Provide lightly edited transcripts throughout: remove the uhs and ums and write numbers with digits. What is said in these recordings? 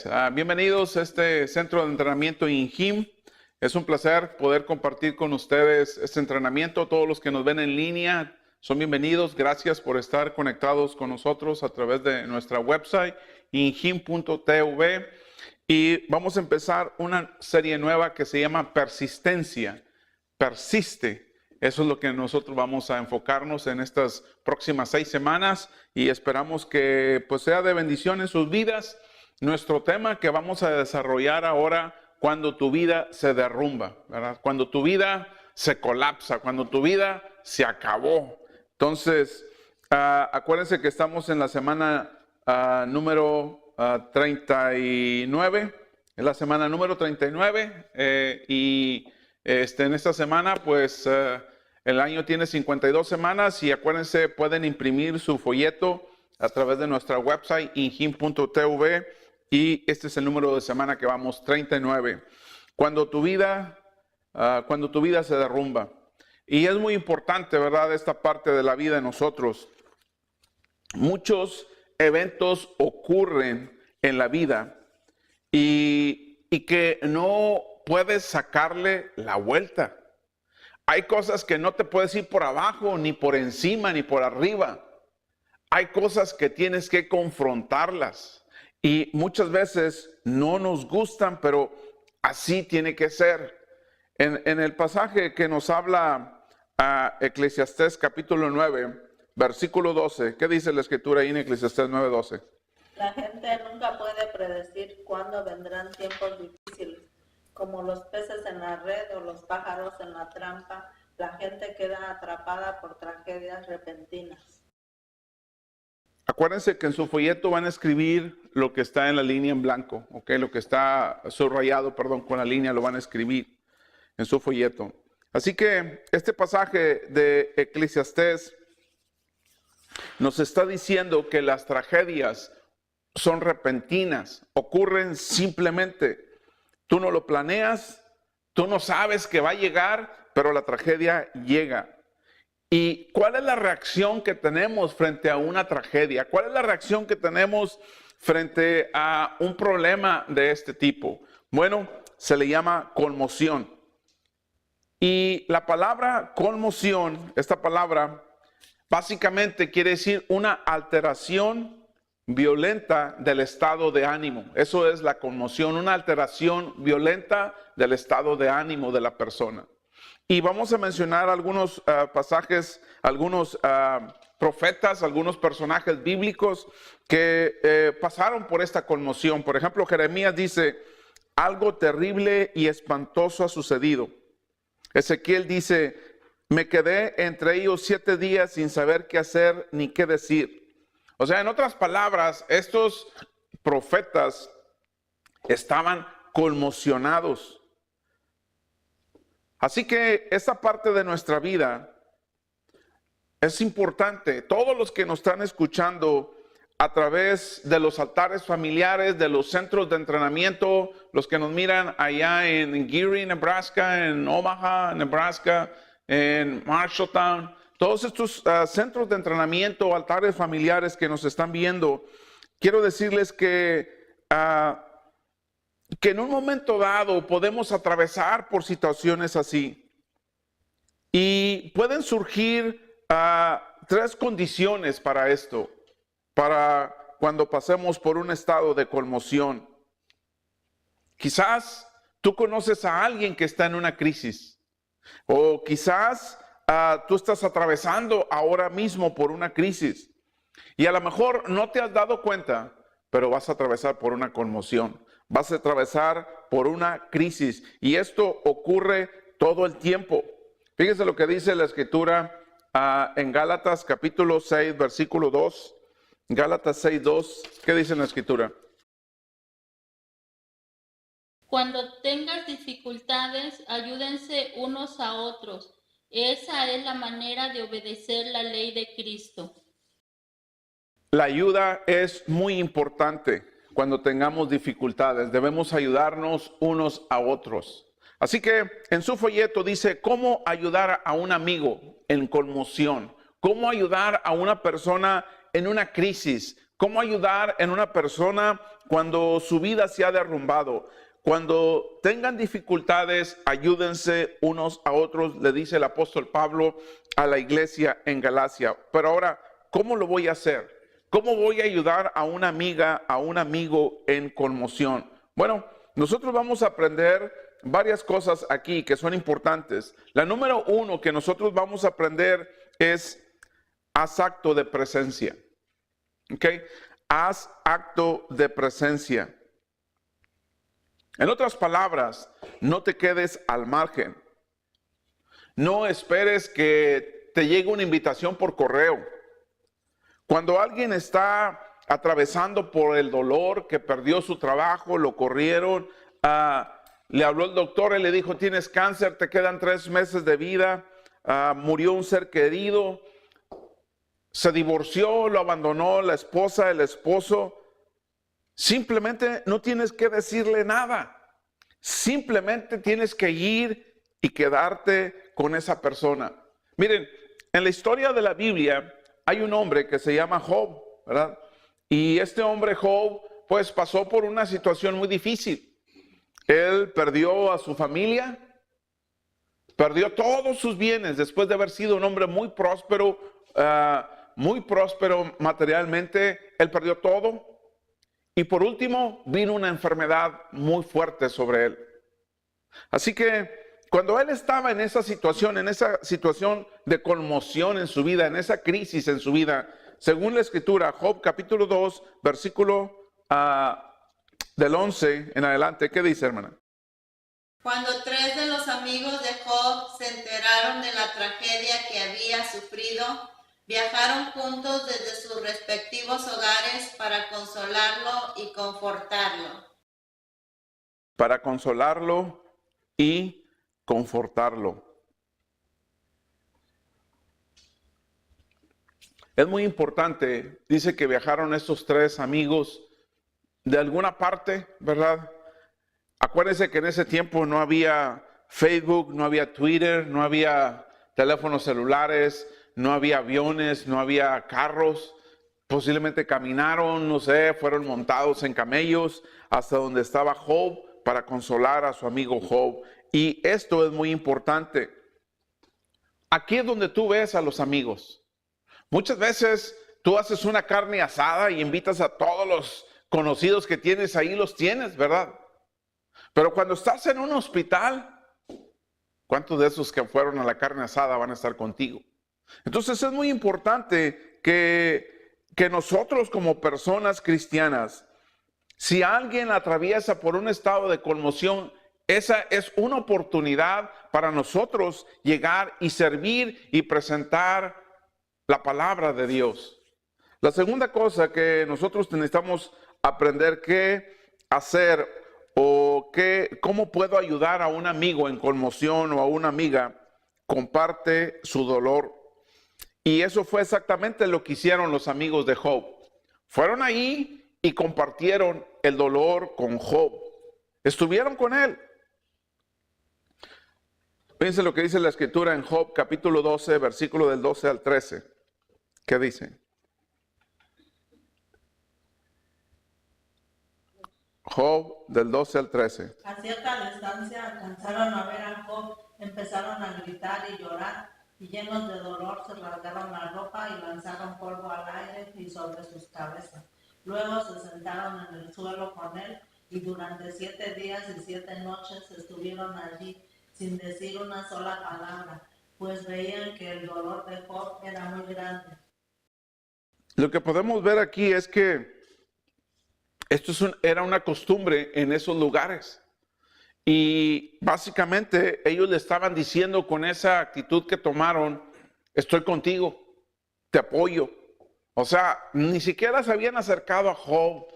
ustedes. Bienvenidos a este centro de entrenamiento INGIM. Es un placer poder compartir con ustedes este entrenamiento. Todos los que nos ven en línea son bienvenidos. Gracias por estar conectados con nosotros a través de nuestra website ingim.tv. Y vamos a empezar una serie nueva que se llama Persistencia. Persiste. Eso es lo que nosotros vamos a enfocarnos en estas próximas 6 semanas y esperamos que pues, sea de bendición en sus vidas. Nuestro tema que vamos a desarrollar ahora, cuando tu vida se derrumba, ¿verdad? Cuando tu vida se colapsa, cuando tu vida se acabó. Entonces, acuérdense que estamos en la semana número 39, es la semana número 39 en esta semana, pues el año tiene 52 semanas y acuérdense, pueden imprimir su folleto a través de nuestra website ingim.tv y este es el número de semana que vamos, 39. Cuando tu vida se derrumba. Y es muy importante, ¿verdad? Esta parte de la vida de nosotros. Muchos eventos ocurren en la vida y que no puedes sacarle la vuelta. Hay cosas que no te puedes ir por abajo, ni por encima, ni por arriba. Hay cosas que tienes que confrontarlas. Y muchas veces no nos gustan, pero así tiene que ser. En el pasaje que nos habla Eclesiastés capítulo 9, versículo 12. ¿Qué dice la escritura ahí en Eclesiastés 9:12? La gente nunca puede predecir cuándo vendrán tiempos difíciles. Como los peces en la red o los pájaros en la trampa, la gente queda atrapada por tragedias repentinas. Acuérdense que en su folleto van a escribir lo que está en la línea en blanco, ¿ok? Lo que está subrayado, con la línea lo van a escribir en su folleto. Así que este pasaje de Eclesiastés nos está diciendo que las tragedias son repentinas, ocurren simplemente. Tú no lo planeas, tú no sabes que va a llegar, pero la tragedia llega. ¿Y cuál es la reacción que tenemos frente a una tragedia? ¿Cuál es la reacción que tenemos frente a un problema de este tipo? Bueno, se le llama conmoción. Y la palabra conmoción, esta palabra, básicamente quiere decir una alteración violenta del estado de ánimo. Eso es la conmoción, una alteración violenta del estado de ánimo de la persona. Y vamos a mencionar algunos pasajes, algunos profetas, algunos personajes bíblicos que pasaron por esta conmoción. Por ejemplo, Jeremías dice, algo terrible y espantoso ha sucedido. Ezequiel dice, me quedé entre ellos 7 días sin saber qué hacer ni qué decir. O sea, en otras palabras, estos profetas estaban conmocionados. Así que esta parte de nuestra vida es importante. Todos los que nos están escuchando a través de los altares familiares, de los centros de entrenamiento, los que nos miran allá en Geary, Nebraska, en Omaha, Nebraska, en Marshalltown, todos estos centros de entrenamiento, altares familiares que nos están viendo, quiero decirles que en un momento dado podemos atravesar por situaciones así. Y pueden surgir 3 condiciones para esto, para cuando pasemos por un estado de conmoción. Quizás tú conoces a alguien que está en una crisis, o quizás tú estás atravesando ahora mismo por una crisis y a lo mejor no te has dado cuenta, pero vas a atravesar por una conmoción, vas a atravesar por una crisis y esto ocurre todo el tiempo. Fíjense lo que dice la escritura en Gálatas capítulo 6 versículo 2, Gálatas 6:2, ¿qué dice en la escritura? Cuando tengas dificultades, ayúdense unos a otros. Esa es la manera de obedecer la ley de Cristo. La ayuda es muy importante cuando tengamos dificultades. Debemos ayudarnos unos a otros. Así que en su folleto dice cómo ayudar a un amigo en conmoción, cómo ayudar a una persona en una crisis, ¿Cómo ayudar en una persona cuando su vida se ha derrumbado? Cuando tengan dificultades, ayúdense unos a otros, le dice el apóstol Pablo a la iglesia en Galacia. Pero ahora, ¿cómo lo voy a hacer? ¿Cómo voy a ayudar a una amiga, a un amigo en conmoción? Bueno, nosotros vamos a aprender varias cosas aquí que son importantes. La número 1 que nosotros vamos a aprender es: haz acto de presencia. ¿Ok? Haz acto de presencia. En otras palabras, no te quedes al margen. No esperes que te llegue una invitación por correo. Cuando alguien está atravesando por el dolor, que perdió su trabajo, lo corrieron, le habló el doctor y le dijo: tienes cáncer, te quedan 3 meses de vida, murió un ser querido, se divorció, lo abandonó la esposa, el esposo. Simplemente no tienes que decirle nada. Simplemente tienes que ir y quedarte con esa persona. Miren, en la historia de la Biblia hay un hombre que se llama Job, ¿verdad? Y este hombre Job, pues pasó por una situación muy difícil. Él perdió a su familia, perdió todos sus bienes después de haber sido un hombre muy próspero materialmente. Él perdió todo. Y por último, vino una enfermedad muy fuerte sobre él. Así que cuando él estaba en esa situación de conmoción en su vida, en esa crisis en su vida, según la Escritura, Job capítulo 2, versículo del 11 en adelante, ¿qué dice, hermana? Cuando 3 de los amigos de Job se enteraron de la tragedia que había sufrido, viajaron juntos desde sus respectivos hogares para consolarlo y confortarlo. Para consolarlo y confortarlo. Es muy importante, dice que viajaron estos 3 amigos de alguna parte, ¿verdad? Acuérdense que en ese tiempo no había Facebook, no había Twitter, no había teléfonos celulares, no había aviones, no había carros. Posiblemente caminaron, no sé, fueron montados en camellos hasta donde estaba Job para consolar a su amigo Job. Y esto es muy importante. Aquí es donde tú ves a los amigos. Muchas veces tú haces una carne asada y invitas a todos los conocidos que tienes ahí, los tienes, ¿verdad? Pero cuando estás en un hospital, ¿cuántos de esos que fueron a la carne asada van a estar contigo? Entonces es muy importante que nosotros como personas cristianas, si alguien atraviesa por un estado de conmoción, esa es una oportunidad para nosotros llegar y servir y presentar la palabra de Dios. La segunda cosa que nosotros necesitamos aprender qué hacer o cómo puedo ayudar a un amigo en conmoción o a una amiga, comparte su dolor. Y eso fue exactamente lo que hicieron los amigos de Job. Fueron ahí y compartieron el dolor con Job. Estuvieron con él. Fíjense lo que dice la Escritura en Job capítulo 12, versículo del 12 al 13. ¿Qué dice? Job del 12 al 13. A cierta distancia alcanzaron a ver a Job, empezaron a gritar y llorar, y llenos de dolor se rasgaron la ropa y lanzaron polvo al aire y sobre sus cabezas. Luego se sentaron en el suelo con él, y durante 7 días y 7 noches estuvieron allí sin decir una sola palabra, pues veían que el dolor de Job era muy grande. Lo que podemos ver aquí es que esto era una costumbre en esos lugares. Y básicamente ellos le estaban diciendo con esa actitud que tomaron: estoy contigo, te apoyo. O sea, ni siquiera se habían acercado a Job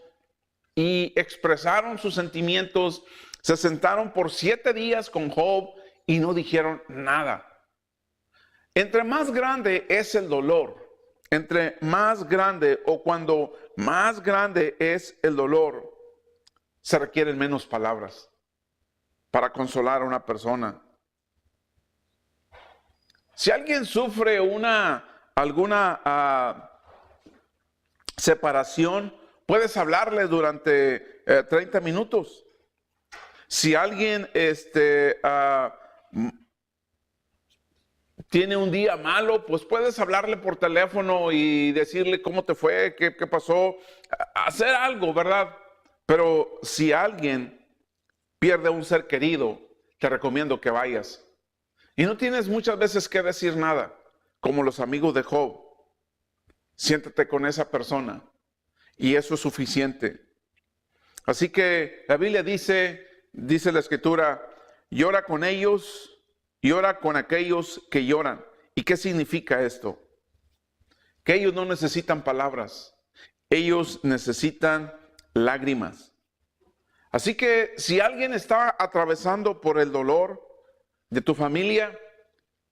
y expresaron sus sentimientos. Se sentaron por 7 días con Job y no dijeron nada. Entre más grande es el dolor, entre más grande o cuando más grande es el dolor, se requieren menos palabras para consolar a una persona. Si alguien sufre alguna separación, puedes hablarle durante 30 minutos. Si alguien tiene un día malo, pues puedes hablarle por teléfono y decirle cómo te fue, qué pasó, hacer algo, ¿verdad? Pero si alguien pierde a un ser querido, te recomiendo que vayas. Y no tienes muchas veces que decir nada, como los amigos de Job. Siéntate con esa persona y eso es suficiente. Así que la Biblia dice la Escritura, llora con ellos, llora con aquellos que lloran. ¿Y qué significa esto? Que ellos no necesitan palabras, ellos necesitan lágrimas. Así que si alguien está atravesando por el dolor de tu familia,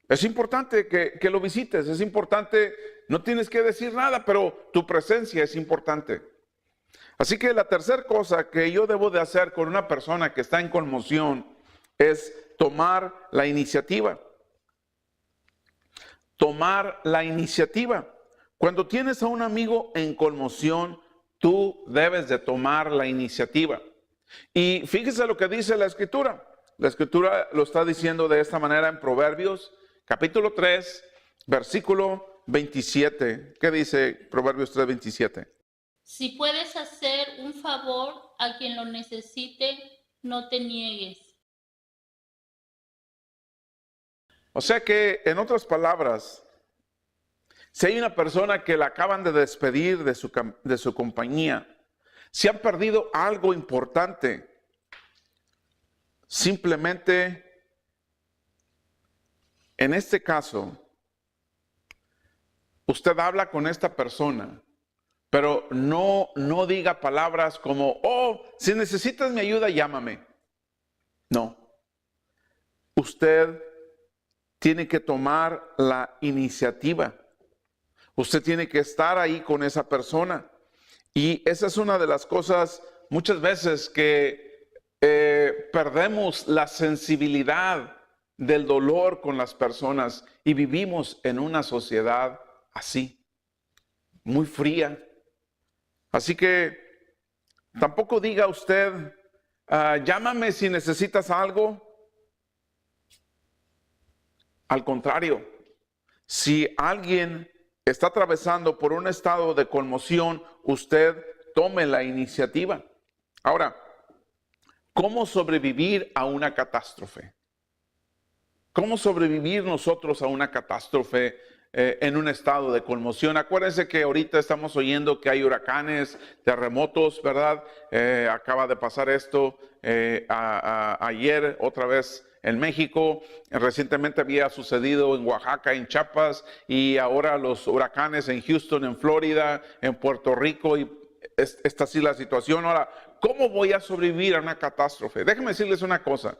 es importante que lo visites, es importante, no tienes que decir nada, pero tu presencia es importante. Así que la tercera cosa que yo debo de hacer con una persona que está en conmoción es tomar la iniciativa. Tomar la iniciativa. Cuando tienes a un amigo en conmoción, tú debes de tomar la iniciativa. Y fíjese lo que dice la Escritura. La Escritura lo está diciendo de esta manera en Proverbios, capítulo 3, versículo 27. ¿Qué dice Proverbios 3, 27? Si puedes hacer un favor a quien lo necesite, no te niegues. O sea que, en otras palabras, si hay una persona que la acaban de despedir de su compañía, si han perdido algo importante, simplemente, en este caso, usted habla con esta persona, pero no diga palabras como, oh, si necesitas mi ayuda, llámame. No. Usted tiene que tomar la iniciativa. Usted tiene que estar ahí con esa persona. Y esa es una de las cosas muchas veces que perdemos la sensibilidad del dolor con las personas y vivimos en una sociedad así, muy fría. Así que tampoco diga usted, llámame si necesitas algo. Al contrario, si alguien está atravesando por un estado de conmoción, usted tome la iniciativa. Ahora, ¿cómo sobrevivir a una catástrofe? ¿Cómo sobrevivir nosotros a una catástrofe en un estado de conmoción? Acuérdense que ahorita estamos oyendo que hay huracanes, terremotos, ¿verdad? Acaba de pasar esto ayer otra vez en México, recientemente había sucedido en Oaxaca, en Chiapas, y ahora los huracanes en Houston, en Florida, en Puerto Rico, y esta sí la situación. Ahora, ¿cómo voy a sobrevivir a una catástrofe? Déjenme decirles una cosa.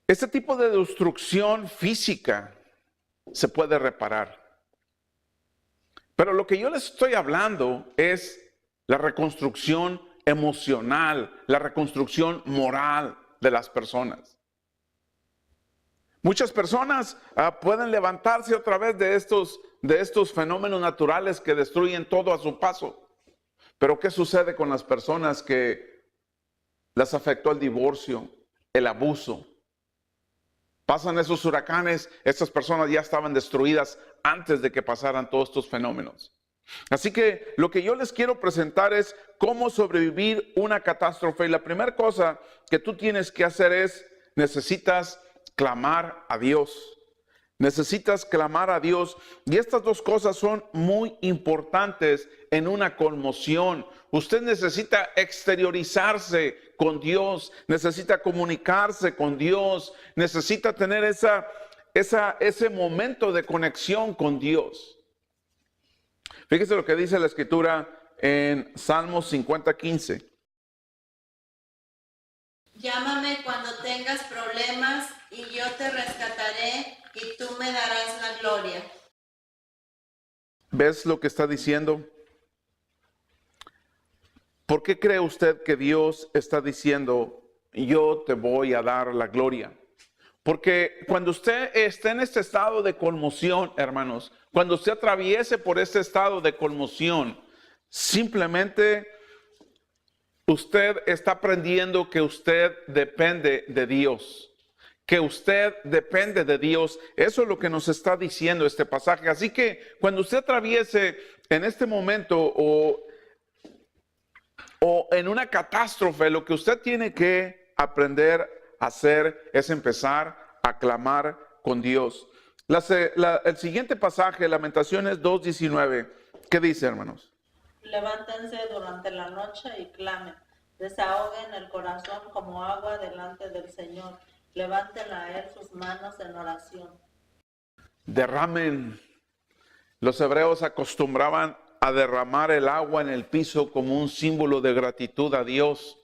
Este tipo de destrucción física se puede reparar. Pero lo que yo les estoy hablando es la reconstrucción emocional, la reconstrucción moral de las personas. Muchas personas pueden levantarse otra vez de estos fenómenos naturales que destruyen todo a su paso. Pero ¿qué sucede con las personas que las afectó el divorcio, el abuso? Pasan esos huracanes, estas personas ya estaban destruidas antes de que pasaran todos estos fenómenos. Así que lo que yo les quiero presentar es cómo sobrevivir una catástrofe. Y la primera cosa que tú tienes que hacer es, necesitas clamar a Dios. Necesitas clamar a Dios. Y estas dos cosas son muy importantes en una conmoción. Usted necesita exteriorizarse con Dios, necesita comunicarse con Dios, necesita tener ese momento de conexión con Dios. Fíjese lo que dice la Escritura en Salmos 50:15. Llámame cuando tengas problemas y yo te rescataré y tú me darás la gloria. ¿Ves lo que está diciendo? ¿Por qué cree usted que Dios está diciendo, yo te voy a dar la gloria? Porque cuando usted está en este estado de conmoción, hermanos, Cuando usted atraviese por este estado de conmoción, simplemente usted está aprendiendo que usted depende de Dios. Que usted depende de Dios. Eso es lo que nos está diciendo este pasaje. Así que cuando usted atraviese en este momento o en una catástrofe, lo que usted tiene que aprender a hacer es empezar a clamar con Dios. El siguiente pasaje, Lamentaciones 2:19, ¿qué dice, hermanos? Levántense durante la noche y clamen. Desahoguen el corazón como agua delante del Señor. Levanten a Él sus manos en oración. Derramen. Los hebreos acostumbraban a derramar el agua en el piso como un símbolo de gratitud a Dios.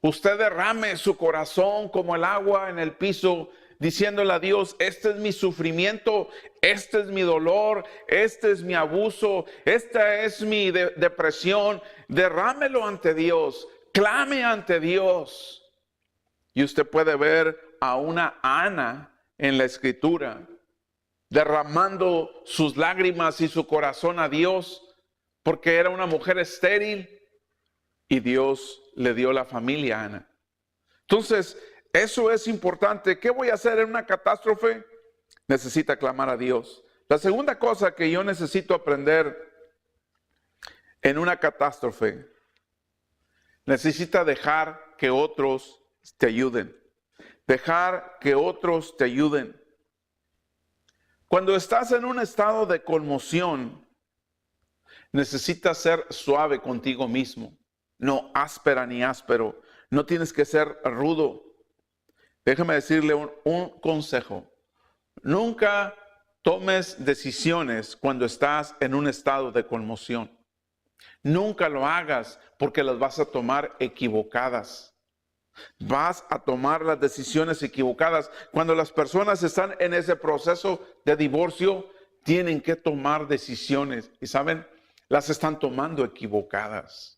Usted derrame su corazón como el agua en el piso, diciéndole a Dios, este es mi sufrimiento, este es mi dolor, este es mi abuso, esta es mi depresión. Derrámelo ante Dios, clame ante Dios. Y usted puede ver a una Ana en la Escritura derramando sus lágrimas y su corazón a Dios, porque era una mujer estéril y Dios le dio la familia a Ana. Entonces, eso es importante. ¿Qué voy a hacer en una catástrofe? Necesita clamar a Dios. La segunda cosa que yo necesito aprender en una catástrofe, necesita dejar que otros te ayuden. Dejar que otros te ayuden. Cuando estás en un estado de conmoción, necesitas ser suave contigo mismo. No áspera ni áspero. No tienes que ser rudo. Déjame decirle un consejo. Nunca tomes decisiones cuando estás en un estado de conmoción. Nunca lo hagas porque las vas a tomar equivocadas. Vas a tomar las decisiones equivocadas. Cuando las personas están en ese proceso de divorcio, tienen que tomar decisiones. Y saben, las están tomando equivocadas.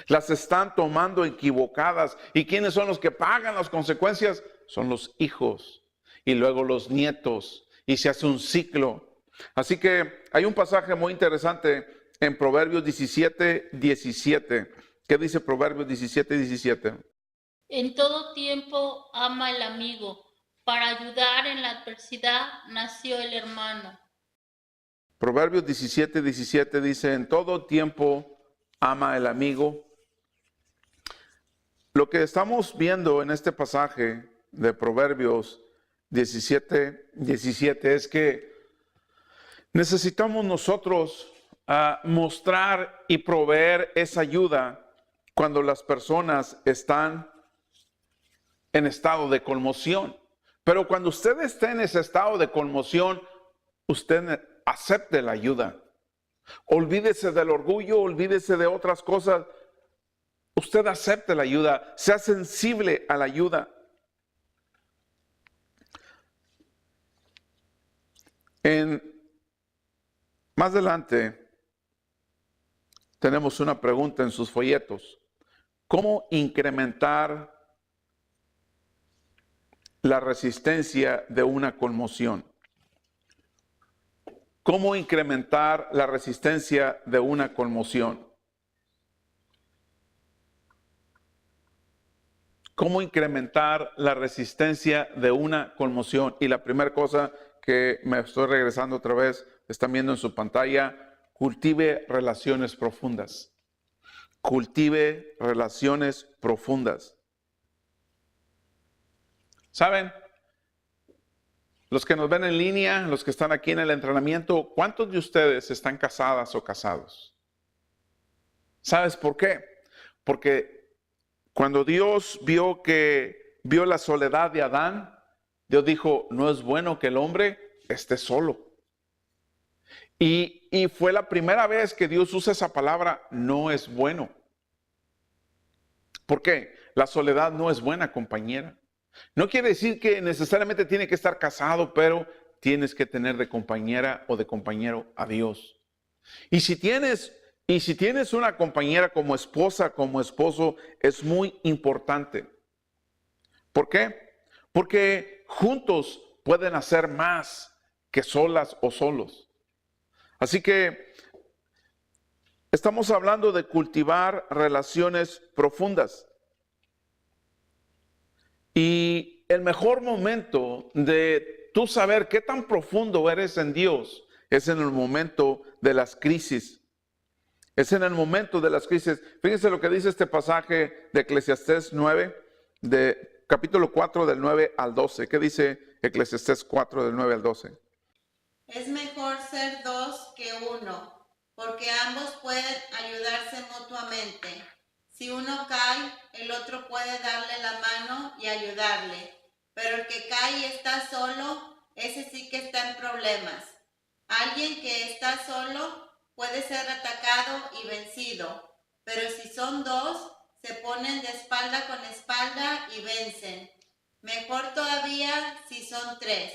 Las están tomando equivocadas. ¿Y quiénes son los que pagan las consecuencias? Son los hijos y luego los nietos. Y se hace un ciclo. Así que hay un pasaje muy interesante en Proverbios 17:17. ¿Qué dice Proverbios 17:17? En todo tiempo ama el amigo. Para ayudar en la adversidad nació el hermano. Proverbios 17:17 dice, en todo tiempo ama el amigo. Lo que estamos viendo en este pasaje de Proverbios 17:17 es que necesitamos nosotros mostrar y proveer esa ayuda cuando las personas están en estado de conmoción. Pero cuando usted esté en ese estado de conmoción, usted acepte la ayuda. Olvídese del orgullo, olvídese de otras cosas. Usted acepte la ayuda, sea sensible a la ayuda. Más adelante tenemos una pregunta en sus folletos. ¿Cómo incrementar la resistencia de una conmoción? ¿Cómo incrementar la resistencia de una conmoción? ¿Cómo incrementar la resistencia de una conmoción? Y la primera cosa que me estoy regresando otra vez, están viendo en su pantalla, cultive relaciones profundas. Cultive relaciones profundas. ¿Saben? Los que nos ven en línea, los que están aquí en el entrenamiento, ¿cuántos de ustedes están casadas o casados? ¿Sabes por qué? Porque cuando Dios vio la soledad de Adán, Dios dijo, no es bueno que el hombre esté solo. Y fue la primera vez que Dios usa esa palabra, no es bueno. ¿Por qué? La soledad no es buena compañera. No quiere decir que necesariamente tiene que estar casado, pero tienes que tener de compañera o de compañero a Dios. Y si tienes una compañera como esposa, como esposo, es muy importante. ¿Por qué? Porque juntos pueden hacer más que solas o solos. Así que estamos hablando de cultivar relaciones profundas. Y el mejor momento de tú saber qué tan profundo eres en Dios es en el momento de las crisis. Es en el momento de las crisis. Fíjense lo que dice este pasaje de Eclesiastés 9, de capítulo 4 del 9 al 12. ¿Qué dice Eclesiastés 4 del 9 al 12? Es mejor ser dos que uno, porque ambos pueden ayudarse mutuamente. Si uno cae, el otro puede darle la mano y ayudarle. Pero el que cae y está solo, ese sí que está en problemas. Alguien que está solo puede ser atacado y vencido, pero si son dos, se ponen de espalda con espalda y vencen. Mejor todavía si son tres,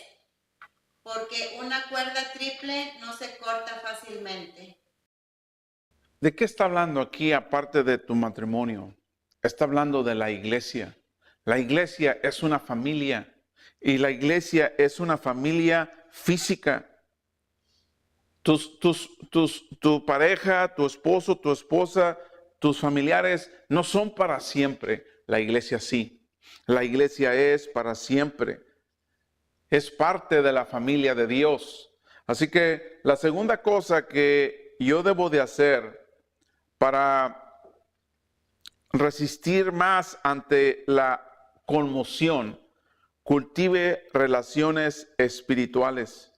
porque una cuerda triple no se corta fácilmente. ¿De qué está hablando aquí aparte de tu matrimonio? Está hablando de la iglesia. La iglesia es una familia y la iglesia es una familia física. Tu pareja, tu esposo, tu esposa, tus familiares no son para siempre. La iglesia sí. La iglesia es para siempre. Es parte de la familia de Dios. Así que la segunda cosa que yo debo de hacer para resistir más ante la conmoción, cultive relaciones espirituales.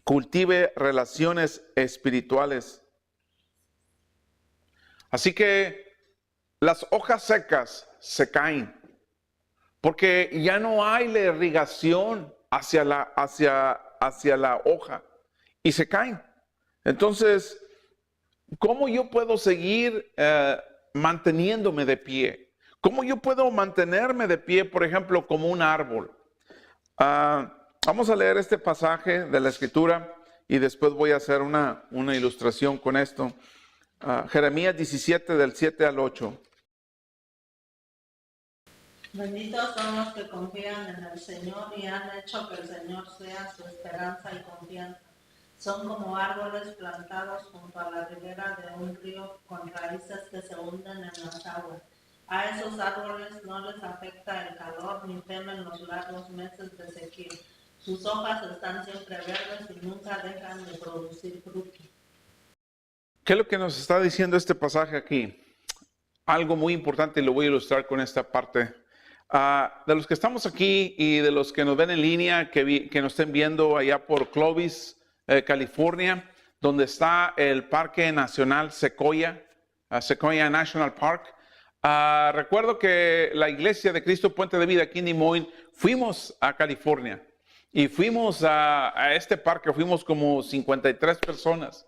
Cultive relaciones espirituales. Así que las hojas secas se caen porque ya no hay la irrigación hacia la hoja y se caen. Entonces, ¿cómo yo puedo seguir manteniéndome de pie? ¿Cómo yo puedo mantenerme de pie, por ejemplo, como un árbol? Vamos a leer este pasaje de la Escritura y después voy a hacer una ilustración con esto. Jeremías 17, del 7 al 8. Benditos son los que confían en el Señor y han hecho que el Señor sea su esperanza y confianza. Son como árboles plantados junto a la ribera de un río con raíces que se hunden en las aguas. A esos árboles no les afecta el calor ni temen los largos meses de sequía. Sus hojas están siempre verdes y nunca dejan de producir fruto. ¿Qué es lo que nos está diciendo este pasaje aquí? Algo muy importante y lo voy a ilustrar con esta parte. De los que estamos aquí y de los que nos ven en línea, que nos estén viendo allá por Clovis, California, donde está el Parque Nacional Sequoia, Sequoia National Park. Recuerdo que la Iglesia de Cristo Puente de Vida aquí en Des Moines, fuimos a California y fuimos a este parque, fuimos como 53 personas.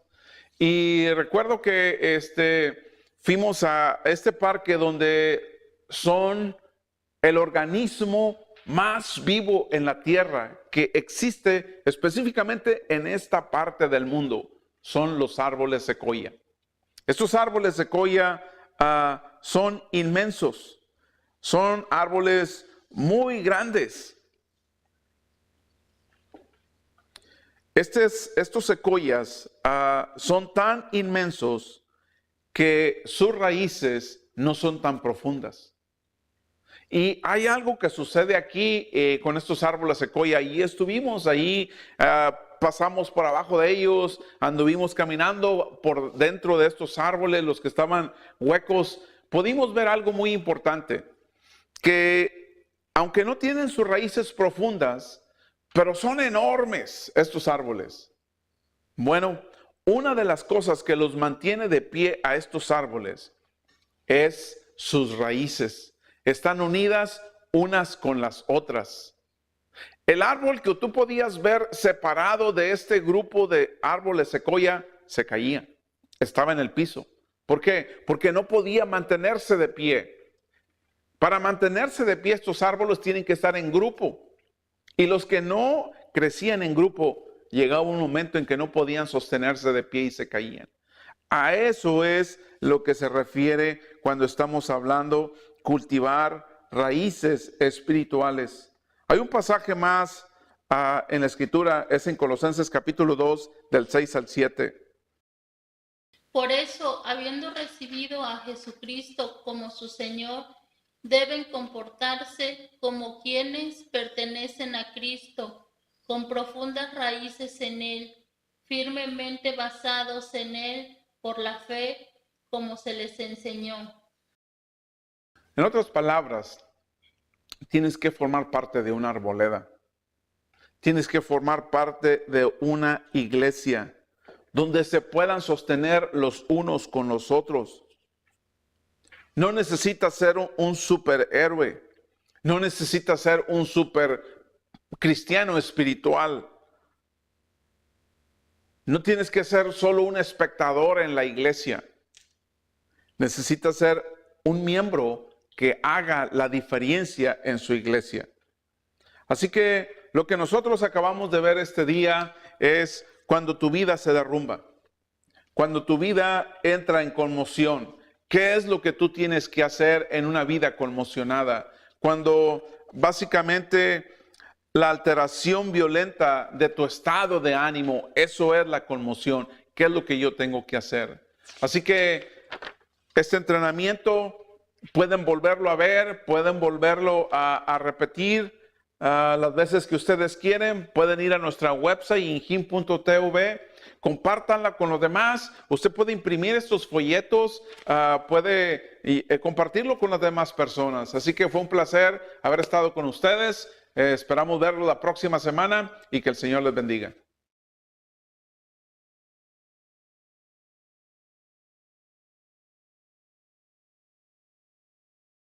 Y recuerdo que fuimos a este parque donde son el organismo más vivo en la tierra que existe específicamente en esta parte del mundo, son los árboles sequoia. Estos árboles sequoia son inmensos, son árboles muy grandes. Estos sequoias son tan inmensos que sus raíces no son tan profundas. Y hay algo que sucede aquí con estos árboles sequoia y estuvimos ahí, pasamos por abajo de ellos, anduvimos caminando por dentro de estos árboles, los que estaban huecos. Pudimos ver algo muy importante, que aunque no tienen sus raíces profundas, pero son enormes estos árboles. Bueno, una de las cosas que los mantiene de pie a estos árboles es sus raíces. Están unidas unas con las otras. El árbol que tú podías ver separado de este grupo de árboles sequoia se caía, estaba en el piso. ¿Por qué? Porque no podía mantenerse de pie. Para mantenerse de pie estos árboles tienen que estar en grupo. Y los que no crecían en grupo, llegaba un momento en que no podían sostenerse de pie y se caían. A eso es lo que se refiere cuando estamos hablando cultivar raíces espirituales. Hay un pasaje más en la Escritura es en Colosenses capítulo 2, del 6 al 7. Por eso, habiendo recibido a Jesucristo como su Señor, deben comportarse como quienes pertenecen a Cristo, con profundas raíces en Él, firmemente basados en Él por la fe, como se les enseñó. En otras palabras, tienes que formar parte de una arboleda. Tienes que formar parte de una iglesia donde se puedan sostener los unos con los otros. No necesitas ser un superhéroe. No necesitas ser un super cristiano espiritual. No tienes que ser solo un espectador en la iglesia. Necesitas ser un miembro que haga la diferencia en su iglesia. Así que lo que nosotros acabamos de ver este día es cuando tu vida se derrumba, cuando tu vida entra en conmoción. ¿Qué es lo que tú tienes que hacer en una vida conmocionada? Cuando básicamente la alteración violenta de tu estado de ánimo, eso es la conmoción. ¿Qué es lo que yo tengo que hacer? Así que este entrenamiento pueden volverlo a ver, pueden volverlo a repetir las veces que ustedes quieren. Pueden ir a nuestra website injim.tv, compártanla con los demás. Usted puede imprimir estos folletos, puede compartirlo con las demás personas. Así que fue un placer haber estado con ustedes. Esperamos verlo la próxima semana y que el Señor les bendiga.